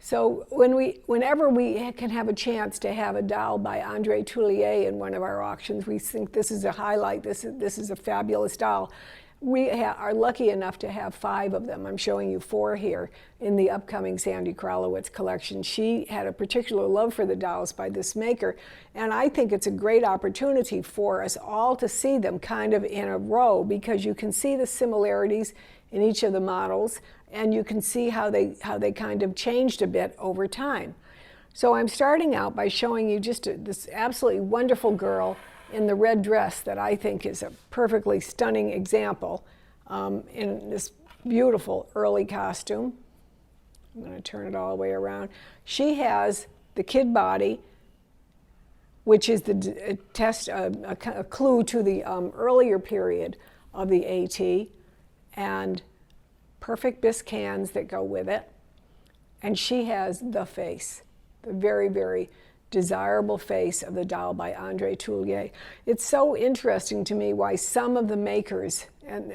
So whenever we can have a chance to have a doll by Andre Thuillier in one of our auctions, we think this is a highlight, this is a fabulous doll. We are lucky enough to have 5 of them. I'm showing you 4 here in the upcoming Sandy Kralovetz collection. She had a particular love for the dolls by this maker, and I think it's a great opportunity for us all to see them kind of in a row, because you can see the similarities in each of the models, and you can see how they kind of changed a bit over time. So I'm starting out by showing you just this absolutely wonderful girl in the red dress that I think is a perfectly stunning example in this beautiful early costume. I'm going to turn it all the way around. She has the kid body, which is a clue to the earlier period of the AT, and perfect bisque hands that go with it. And she has the face, the very, very desirable face of the doll by Andre Thuillier. It's so interesting to me why some of the makers, and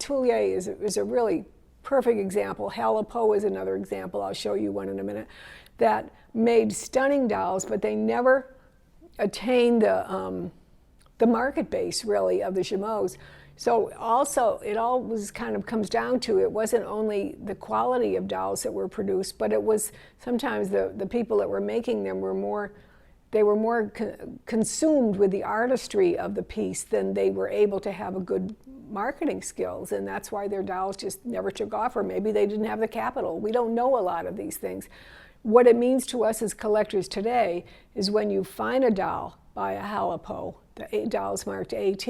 Thuillier is a really perfect example. Theriault is another example, I'll show you one in a minute, that made stunning dolls, but they never attained the market base, really, of the Chameaux. So also, it always kind of comes down to, it wasn't only the quality of dolls that were produced, but it was sometimes the people that were making them were more consumed with the artistry of the piece than they were able to have a good marketing skills, and that's why their dolls just never took off, or maybe they didn't have the capital. We don't know a lot of these things. What it means to us as collectors today is when you find a doll by a Theriault, the dolls marked AT,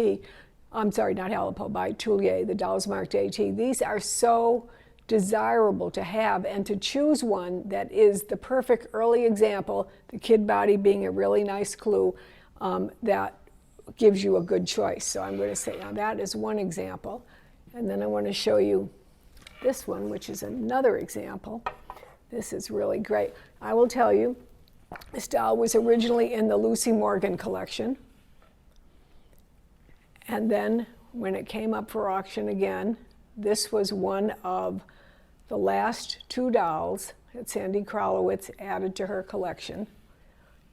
I'm sorry, not Theriault, by Thuillier, the dolls marked AT. These are so desirable to have, and to choose one that is the perfect early example, the kid body being a really nice clue, that gives you a good choice. So I'm going to say, now that is one example. And then I want to show you this one, which is another example. This is really great. I will tell you, this doll was originally in the Lucy Morgan collection. And then when it came up for auction again, this was one of the last 2 dolls that Sandy Kralovetz added to her collection.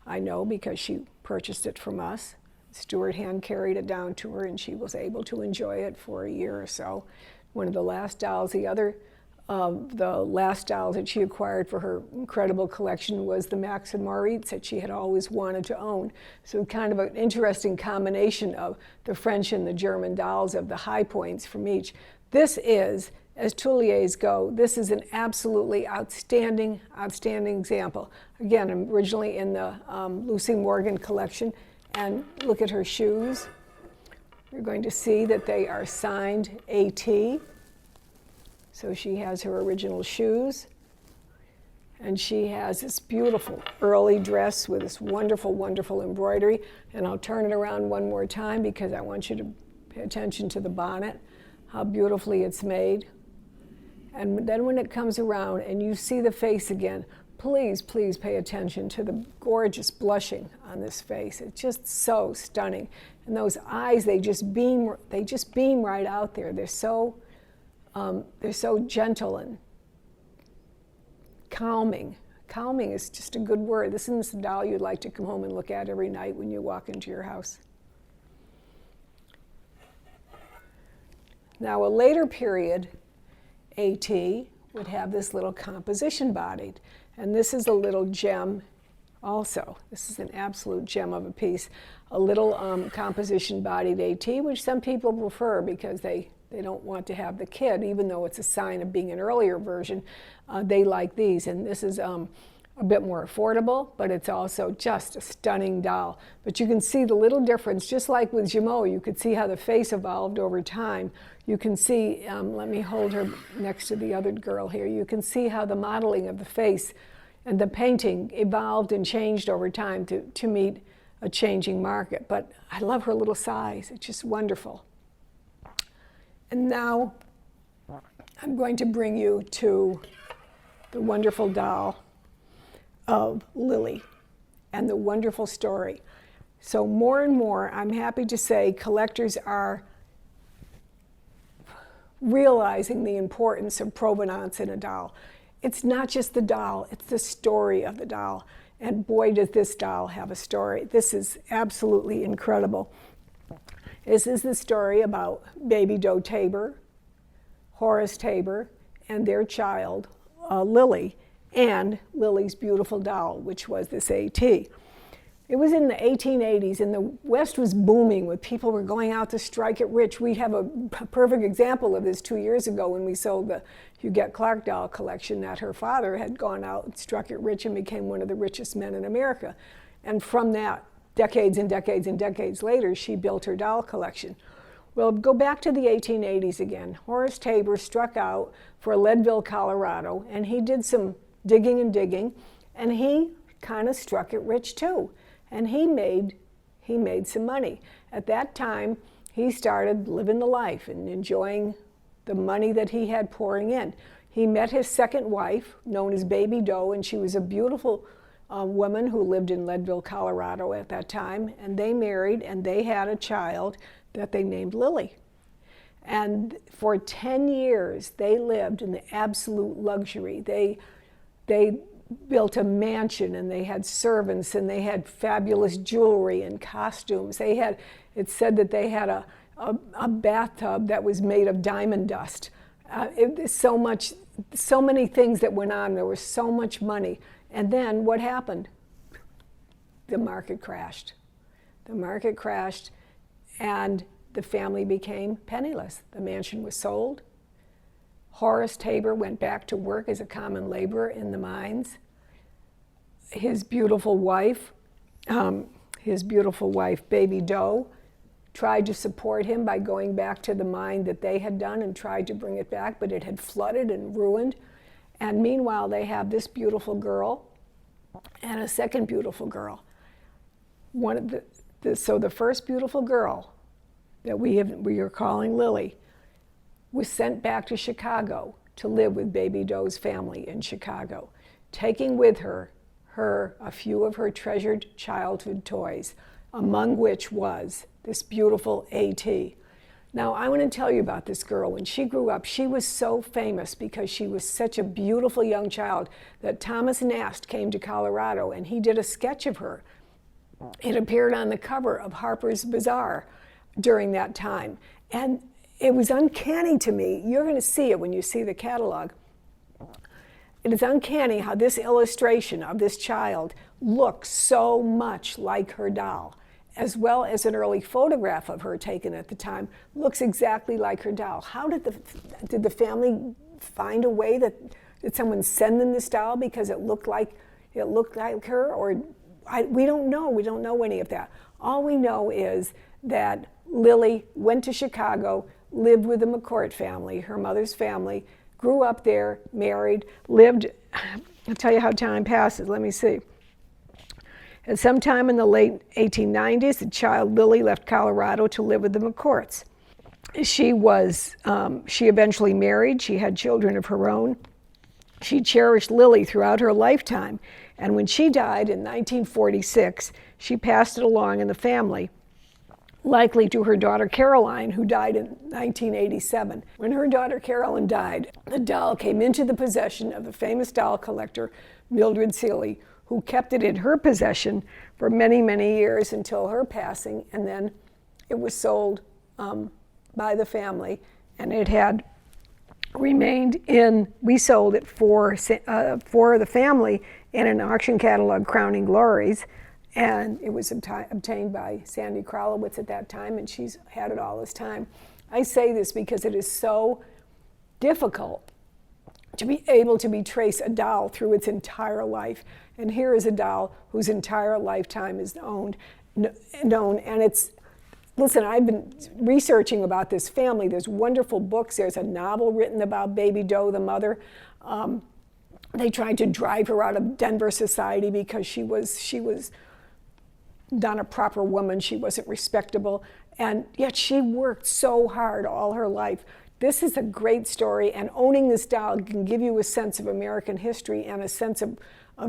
I know because she purchased it from us. Stuart hand carried it down to her, and she was able to enjoy it for a year or so. One of the last dolls, the last dolls that she acquired for her incredible collection was the Max and Moritz that she had always wanted to own. So kind of an interesting combination of the French and the German dolls, of the high points from each. This is, as Thuillier's go, this is an absolutely outstanding, outstanding example. Again, originally in the Lucy Morgan collection. And look at her shoes. You're going to see that they are signed AT. So she has her original shoes. And she has this beautiful early dress with this wonderful, wonderful embroidery. And I'll turn it around one more time because I want you to pay attention to the bonnet, how beautifully it's made. And then when it comes around and you see the face again, please, please pay attention to the gorgeous blushing on this face. It's just so stunning. And those eyes, they just beam right out there. They're so gentle and calming. Calming is just a good word. This is the doll you'd like to come home and look at every night when you walk into your house. Now, a later period AT would have this little composition bodied. And this is a little gem also. This is an absolute gem of a piece. A little composition bodied AT, which some people prefer because they don't want to have the kid, even though it's a sign of being an earlier version. They like these. And this is a bit more affordable, but it's also just a stunning doll. But you can see the little difference, just like with Chameaux, you could see how the face evolved over time. You can see, let me hold her next to the other girl here. You can see how the modeling of the face and the painting evolved and changed over time to meet a changing market. But I love her little size. It's just wonderful. And now I'm going to bring you to the wonderful doll of Lily and the wonderful story. So more and more, I'm happy to say, collectors are realizing the importance of provenance in a doll. it's not just the doll, it's the story of the doll. And boy, does this doll have a story. This is absolutely incredible. This is the story about Baby Doe Tabor, Horace Tabor, and their child, Lily, and Lily's beautiful doll, which was this AT. It was in the 1880s, and the West was booming with people were going out to strike it rich. We have a perfect example of this 2 years ago when we sold the Huguette Clark doll collection, that her father had gone out and struck it rich and became one of the richest men in America. And from that, decades and decades and decades later, she built her doll collection. Well, go back to the 1880s again. Horace Tabor struck out for Leadville, Colorado, and he did some digging, and he kind of struck it rich too. And he made some money. At that time, he started living the life and enjoying the money that he had pouring in. He met his second wife, known as Baby Doe, and she was a beautiful woman who lived in Leadville, Colorado at that time, and they married, and they had a child that they named Lily. And for 10 years, they lived in the absolute luxury. They built a mansion, and they had servants, and they had fabulous jewelry and costumes. It said that they had a bathtub that was made of diamond dust. So many things that went on. There was so much money. And then what happened? The market crashed. The market crashed, and the family became penniless. The mansion was sold. Horace Tabor went back to work as a common laborer in the mines. His beautiful wife, Baby Doe, tried to support him by going back to the mine that they had done and tried to bring it back, but it had flooded and ruined. And meanwhile, they have this beautiful girl and a second beautiful girl. So the first beautiful girl that we are calling Lily was sent back to Chicago to live with Baby Doe's family in Chicago, taking with her a few of her treasured childhood toys, among which was this beautiful AT. Now, I want to tell you about this girl. When she grew up, she was so famous because she was such a beautiful young child that Thomas Nast came to Colorado and he did a sketch of her. It appeared on the cover of Harper's Bazaar during that time. And it was uncanny to me. You're going to see it when you see the catalog. It is uncanny how this illustration of this child looks so much like her doll, as well as an early photograph of her taken at the time looks exactly like her doll. How did the family find a way did someone send them this doll because it looked like her? Or we don't know. We don't know any of that. All we know is that Lily went to Chicago, lived with the McCourt family, her mother's family, grew up there, married, lived. I'll tell you how time passes. Let me see. At some time in the late 1890s, the child Lily left Colorado to live with the McCourts. She eventually married. She had children of her own. She cherished Lily throughout her lifetime. And when she died in 1946, she passed it along in the family, likely to her daughter Caroline, who died in 1987. When her daughter Caroline died, the doll came into the possession of the famous doll collector, Mildred Seeley, who kept it in her possession for many, many years until her passing, and then it was sold by the family, and it had remained we sold it for the family in an auction catalog, Crowning Glories, and it was obtained by Sandy Kralovetz at that time, and she's had it all this time. I say this because it is so difficult to be able to trace a doll through its entire life. And here is a doll whose entire lifetime is known. And listen, I've been researching about this family. There's wonderful books. There's a novel written about Baby Doe, the mother. They tried to drive her out of Denver society because she was not a proper woman. She wasn't respectable. And yet she worked so hard all her life. This is a great story, and owning this doll can give you a sense of American history and a sense of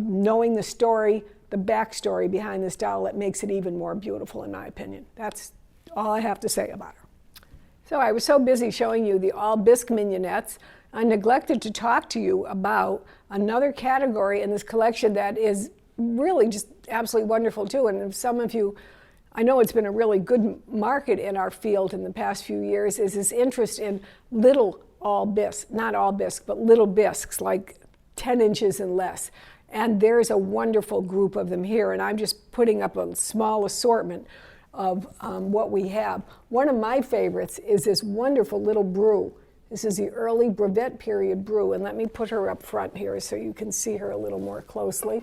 knowing the story, the backstory behind this doll that makes it even more beautiful, in my opinion. That's all I have to say about her. So I was so busy showing you the all bisque mignonettes I neglected to talk to you about another category in this collection that is really just absolutely wonderful too. And if some of you, I know it's been a really good market in our field in the past few years, is this interest in little all bisques, not all bisques, but little bisques, like 10 inches and less. And there's a wonderful group of them here, and I'm just putting up a small assortment of what we have. One of my favorites is this wonderful little brew. This is the early brevet period brew, and let me put her up front here so you can see her a little more closely.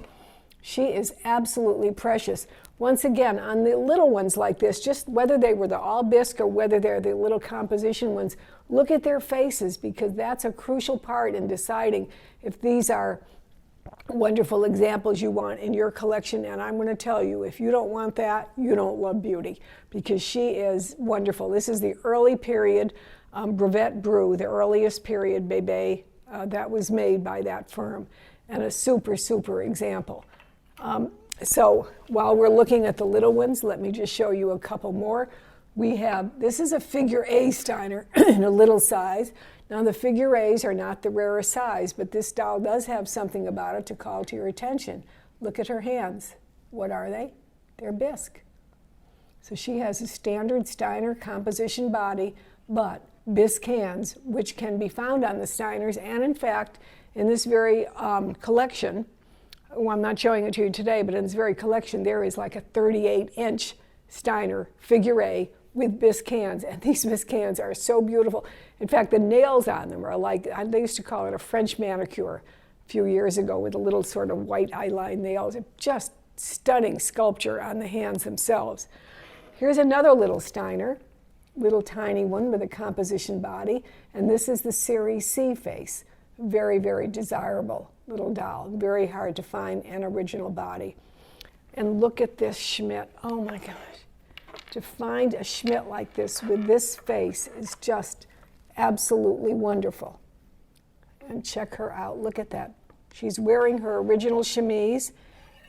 She is absolutely precious. Once again, on the little ones like this, just whether they were the all bisque or whether they're the little composition ones, look at their faces, because that's a crucial part in deciding if these are wonderful examples you want in your collection. And I'm going to tell you, if you don't want that, you don't love beauty, because she is wonderful. This is the early period brevet brew, the earliest period Bébés that was made by that firm, and a super, super example. So while we're looking at the little ones, let me just show you a couple more. We have, this is a figure A Steiner in a little size. Now the figure A's are not the rarest size, but this doll does have something about it to call to your attention. Look at her hands. What are they? They're bisque. So she has a standard Steiner composition body, but bisque hands, which can be found on the Steiners, and in fact, in this very collection, well, I'm not showing it to you today, but in this very collection, there is like a 38-inch Steiner figure A with bisque hands, and these bisque hands are so beautiful. In fact, the nails on them are like, they used to call it a French manicure a few years ago, with a little sort of white eyeline nails. Just stunning sculpture on the hands themselves. Here's another little Steiner, little tiny one with a composition body, and this is the Series C face. Very, very desirable little doll, very hard to find an original body. And look at this Schmidt. Oh my gosh. To find a Schmidt like this with this face is just absolutely wonderful. And check her out. Look at that. She's wearing her original chemise,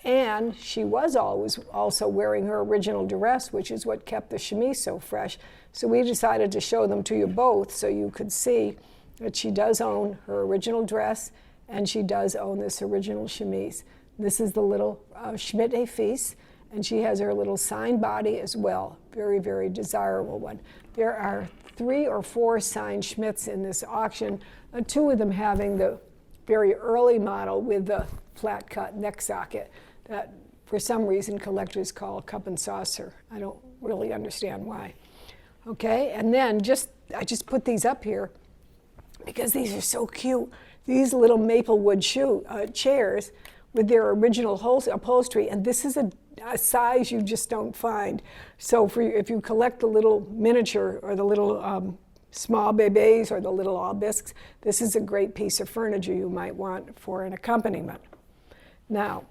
and she was always also wearing her original dress, which is what kept the chemise so fresh. So we decided to show them to you both so you could see that she does own her original dress, and she does own this original chemise. This is the little Schmidt et Fils, and she has her little signed body as well. Very, very desirable one. There are 3 or 4 signed Schmidts in this auction, 2 of them having the very early model with the flat cut neck socket that for some reason collectors call cup and saucer. I don't really understand why. Okay, and then I just put these up here because these are so cute. These little maple wood chairs with their original upholstery, and this is a size you just don't find. So if you collect the little miniature or the little small bébés or the little all bisques, this is a great piece of furniture you might want for an accompaniment. Now,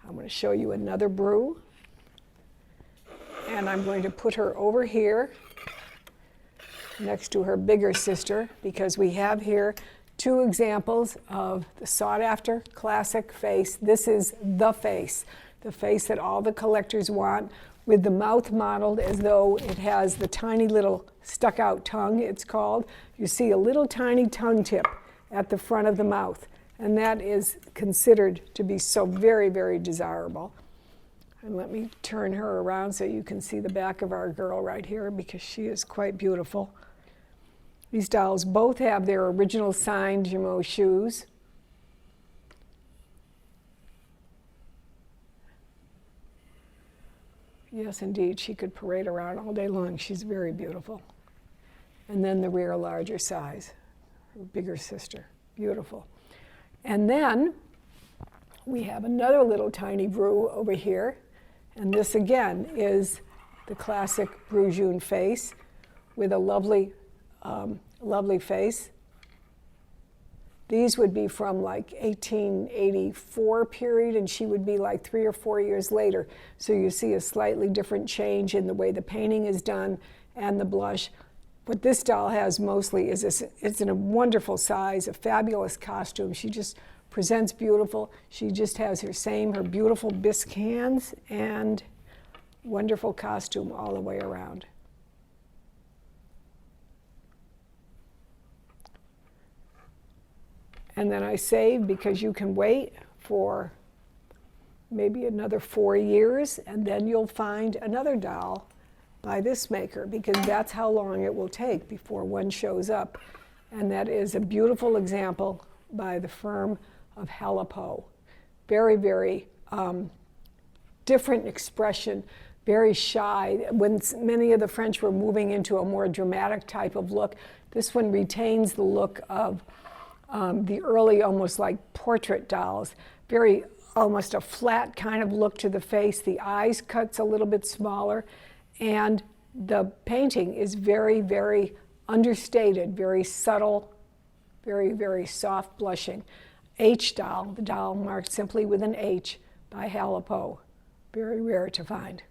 I'm going to show you another brew, and I'm going to put her over here next to her bigger sister, because we have here 2 examples of the sought-after classic face. This is the face that all the collectors want, with the mouth modeled as though it has the tiny little stuck-out tongue, it's called. You see a little tiny tongue tip at the front of the mouth, and that is considered to be so very, very desirable. And let me turn her around so you can see the back of our girl right here, because she is quite beautiful. These dolls both have their original signed Jumeau shoes. Yes, indeed, she could parade around all day long. She's very beautiful. And then the rear larger size, her bigger sister, beautiful. And then we have another little tiny brew over here. And this again is the classic Brujon face with a lovely face. These would be from like 1884 period, and she would be like 3 or 4 years later. So you see a slightly different change in the way the painting is done and the blush. What this doll has mostly is it's in a wonderful size, a fabulous costume. She just presents beautiful. She just has her beautiful bisque hands and wonderful costume all the way around. And then I saved, because you can wait for maybe another 4 years, and then you'll find another doll by this maker, because that's how long it will take before one shows up. And that is a beautiful example by the firm of Theriault. Very, very different expression, very shy. When many of the French were moving into a more dramatic type of look, this one retains the look of the early, almost like portrait dolls. Very, almost a flat kind of look to the face. The eyes cuts a little bit smaller, and the painting is very, very understated, very subtle, very, very soft blushing. H doll, the doll marked simply with an H, by Theriault. Very rare to find.